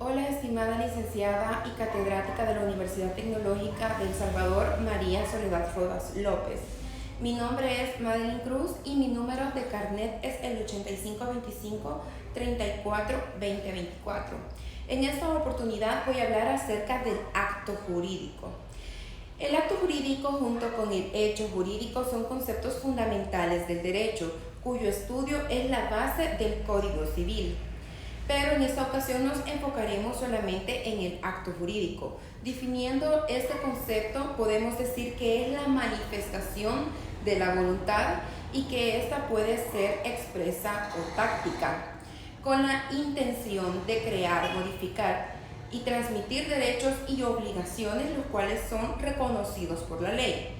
Hola, estimada licenciada y catedrática de la Universidad Tecnológica de El Salvador, María Soledad Rodas López. Mi nombre es Madeline Cruz y mi número de carnet es el 8525-34-2024. En esta oportunidad voy a hablar acerca del acto jurídico. El acto jurídico junto con el hecho jurídico son conceptos fundamentales del derecho, cuyo estudio es la base del Código Civil. Pero en esta ocasión nos enfocaremos solamente en el acto jurídico. Definiendo este concepto, podemos decir que es la manifestación de la voluntad y que ésta puede ser expresa o táctica, con la intención de crear, modificar y transmitir derechos y obligaciones, los cuales son reconocidos por la ley.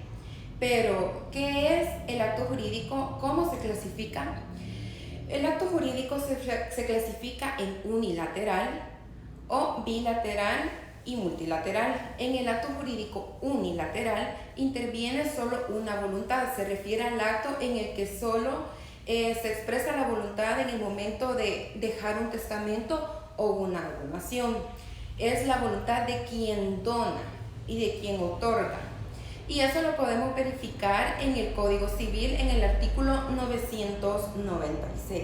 Pero, ¿qué es el acto jurídico? ¿Cómo se clasifica? El acto jurídico se clasifica en unilateral o bilateral y multilateral. En el acto jurídico unilateral interviene solo una voluntad. Se refiere al acto en el que solo se expresa la voluntad en el momento de dejar un testamento o una donación. Es la voluntad de quien dona y de quien otorga. Y eso lo podemos verificar en el Código Civil en el artículo 996.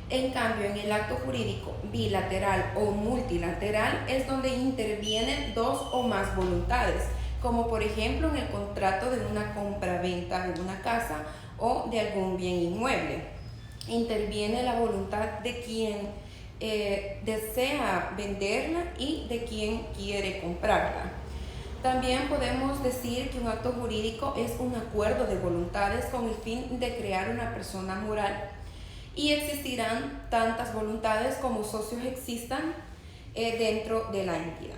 En cambio, en el acto jurídico bilateral o multilateral es donde intervienen dos o más voluntades, como por ejemplo en el contrato de una compra-venta de una casa o de algún bien inmueble. Interviene la voluntad de quien desea venderla y de quien quiere comprarla. También podemos decir que un acto jurídico es un acuerdo de voluntades con el fin de crear una persona moral, y existirán tantas voluntades como socios existan dentro de la entidad.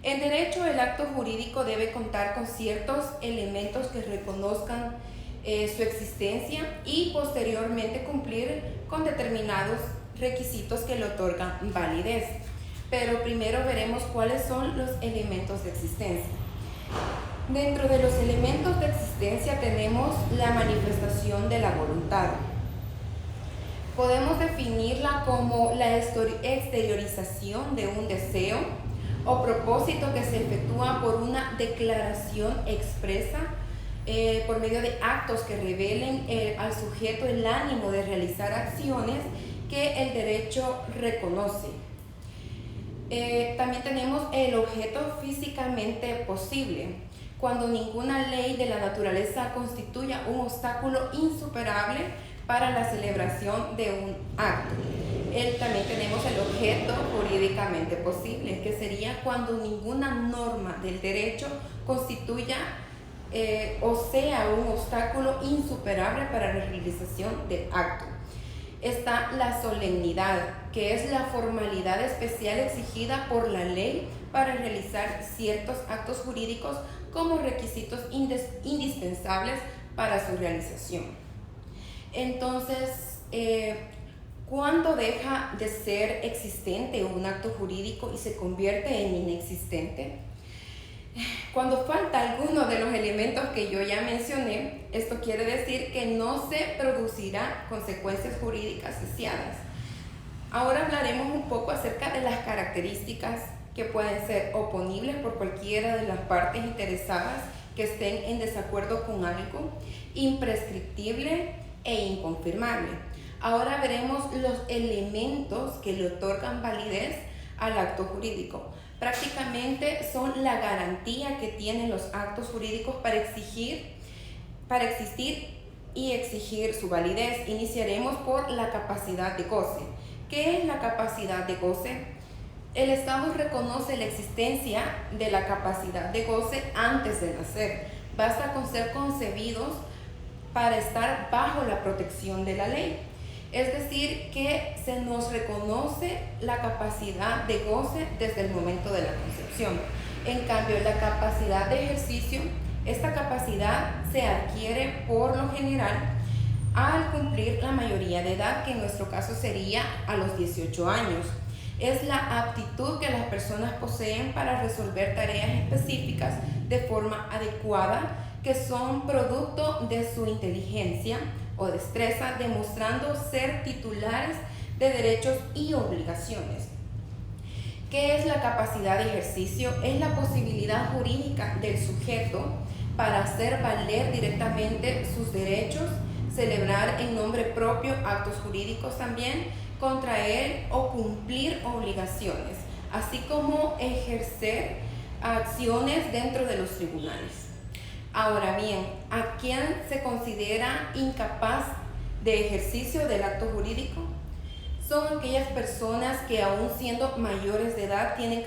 En derecho, el acto jurídico debe contar con ciertos elementos que reconozcan su existencia y posteriormente cumplir con determinados requisitos que le otorgan validez. Pero primero veremos cuáles son los elementos de existencia. Dentro de los elementos de existencia tenemos la manifestación de la voluntad. Podemos definirla como la exteriorización de un deseo o propósito que se efectúa por una declaración expresa por medio de actos que revelen al sujeto el ánimo de realizar acciones que el derecho reconoce. También tenemos el objeto físicamente posible, cuando ninguna ley de la naturaleza constituya un obstáculo insuperable para la celebración de un acto. También tenemos el objeto jurídicamente posible, que sería cuando ninguna norma del derecho constituya o sea un obstáculo insuperable para la realización del acto. Está la solemnidad, que es la formalidad especial exigida por la ley para realizar ciertos actos jurídicos como requisitos indispensables para su realización. Entonces, ¿cuándo deja de ser existente un acto jurídico y se convierte en inexistente? Cuando falta alguno de los elementos que yo ya mencioné, esto quiere decir que no se producirá consecuencias jurídicas deseadas. Ahora hablaremos un poco acerca de las características que pueden ser oponibles por cualquiera de las partes interesadas que estén en desacuerdo con algo, imprescriptible e inconfirmable. Ahora veremos los elementos que le otorgan validez al acto jurídico. Prácticamente son la garantía que tienen los actos jurídicos para existir y exigir su validez. Iniciaremos por la capacidad de goce. ¿Qué es la capacidad de goce? El Estado reconoce la existencia de la capacidad de goce antes de nacer. Basta con ser concebidos para estar bajo la protección de la ley. Es decir, que se nos reconoce la capacidad de goce desde el momento de la concepción. En cambio, la capacidad de ejercicio, esta capacidad se adquiere por lo general al cumplir la mayoría de edad, que en nuestro caso sería a los 18 años. Es la aptitud que las personas poseen para resolver tareas específicas de forma adecuada, que son producto de su inteligencia o destreza, demostrando ser titulares de derechos y obligaciones. ¿Qué es la capacidad de ejercicio? Es la posibilidad jurídica del sujeto para hacer valer directamente sus derechos, celebrar en nombre propio actos jurídicos también, contraer o cumplir obligaciones, así como ejercer acciones dentro de los tribunales. Ahora bien, ¿a quién se considera incapaz de ejercicio del acto jurídico? Son aquellas personas que aún siendo mayores de edad tienen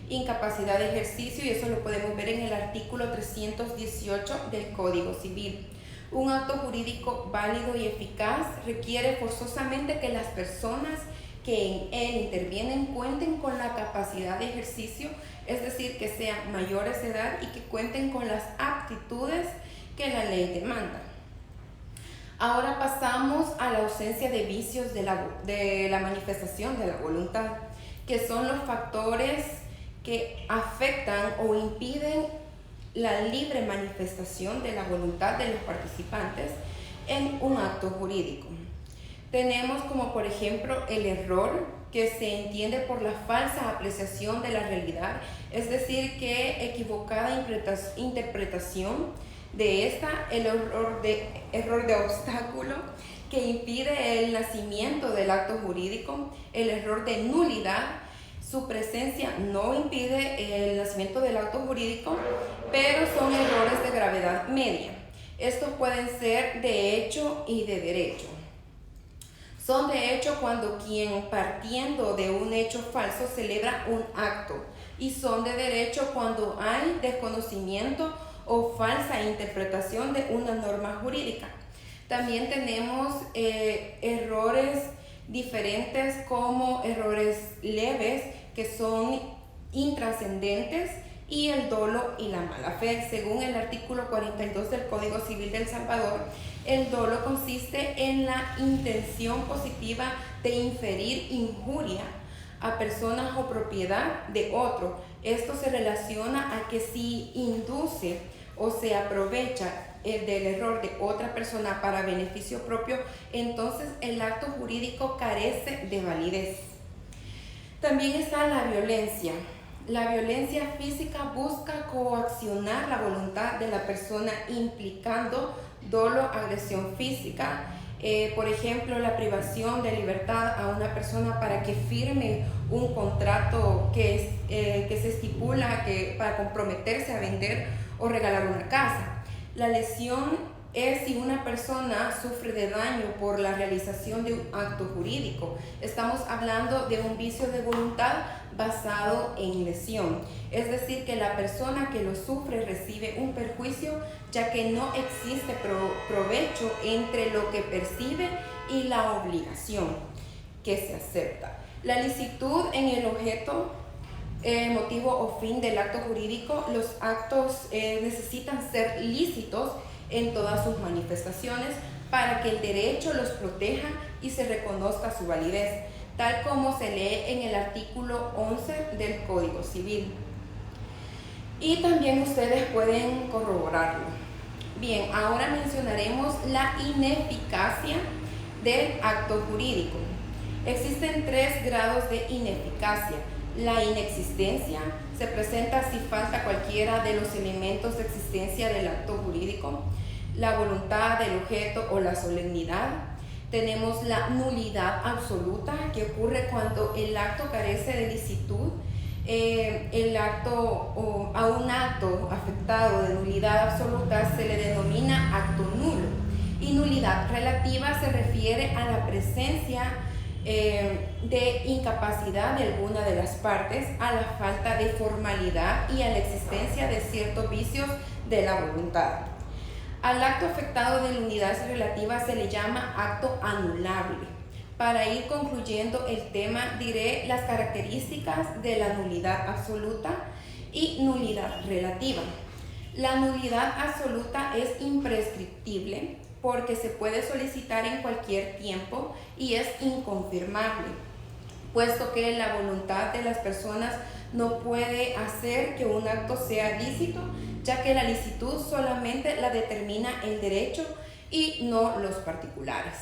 incapacidad de ejercicio, y eso lo podemos ver en el artículo 318 del Código Civil. Un acto jurídico válido y eficaz requiere forzosamente que las personas que en él intervienen cuenten con la capacidad de ejercicio, es decir, que sean mayores de edad y que cuenten con las aptitudes que la ley demanda. Ahora pasamos a la ausencia de vicios de la manifestación de la voluntad, que son los factores que afectan o impiden la libre manifestación de la voluntad de los participantes en un acto jurídico. Tenemos como por ejemplo el error, que se entiende por la falsa apreciación de la realidad, es decir, que equivocada interpretación de esta, el error de obstáculo que impide el nacimiento del acto jurídico, el error de nulidad. Su presencia no impide el nacimiento del acto jurídico, pero son errores de gravedad media. Estos pueden ser de hecho y de derecho. Son de hecho cuando quien, partiendo de un hecho falso, celebra un acto, y son de derecho cuando hay desconocimiento o falsa interpretación de una norma jurídica. También tenemos errores diferentes, como errores leves, que son intrascendentes, y el dolo y la mala fe. Según el artículo 42 del Código Civil de El Salvador, el dolo consiste en la intención positiva de inferir injuria a personas o propiedad de otro. Esto se relaciona a que si induce o se aprovecha del error de otra persona para beneficio propio, entonces el acto jurídico carece de validez. También está la violencia. La violencia física busca coaccionar la voluntad de la persona, implicando dolo, agresión física. Por ejemplo, la privación de libertad a una persona para que firme un contrato que se estipula para comprometerse a vender o regalar una casa. La lesión es si una persona sufre de daño por la realización de un acto jurídico. Estamos hablando de un vicio de voluntad basado en lesión, es decir, que la persona que lo sufre recibe un perjuicio, ya que no existe provecho entre lo que percibe y la obligación que se acepta. La licitud en el objeto, motivo o fin del acto jurídico. Los actos necesitan ser lícitos en todas sus manifestaciones para que el derecho los proteja y se reconozca su validez, tal como se lee en el artículo 11 del Código Civil. Y también ustedes pueden corroborarlo. Bien, ahora mencionaremos la ineficacia del acto jurídico. Existen 3 grados de ineficacia. La inexistencia se presenta si falta cualquiera de los elementos de existencia del acto jurídico: la voluntad del objeto o la solemnidad. Tenemos la nulidad absoluta, que ocurre cuando el acto carece de licitud. A un acto afectado de nulidad absoluta se le denomina acto nulo. Y nulidad relativa se refiere a la presencia de incapacidad de alguna de las partes, a la falta de formalidad y a la existencia de ciertos vicios de la voluntad. Al acto afectado de nulidad relativa se le llama acto anulable. Para ir concluyendo el tema, diré las características de la nulidad absoluta y nulidad relativa. La nulidad absoluta es imprescriptible porque se puede solicitar en cualquier tiempo y es inconfirmable, puesto que la voluntad de las personas no puede hacer que un acto sea lícito, ya que la licitud solamente la determina el derecho y no los particulares.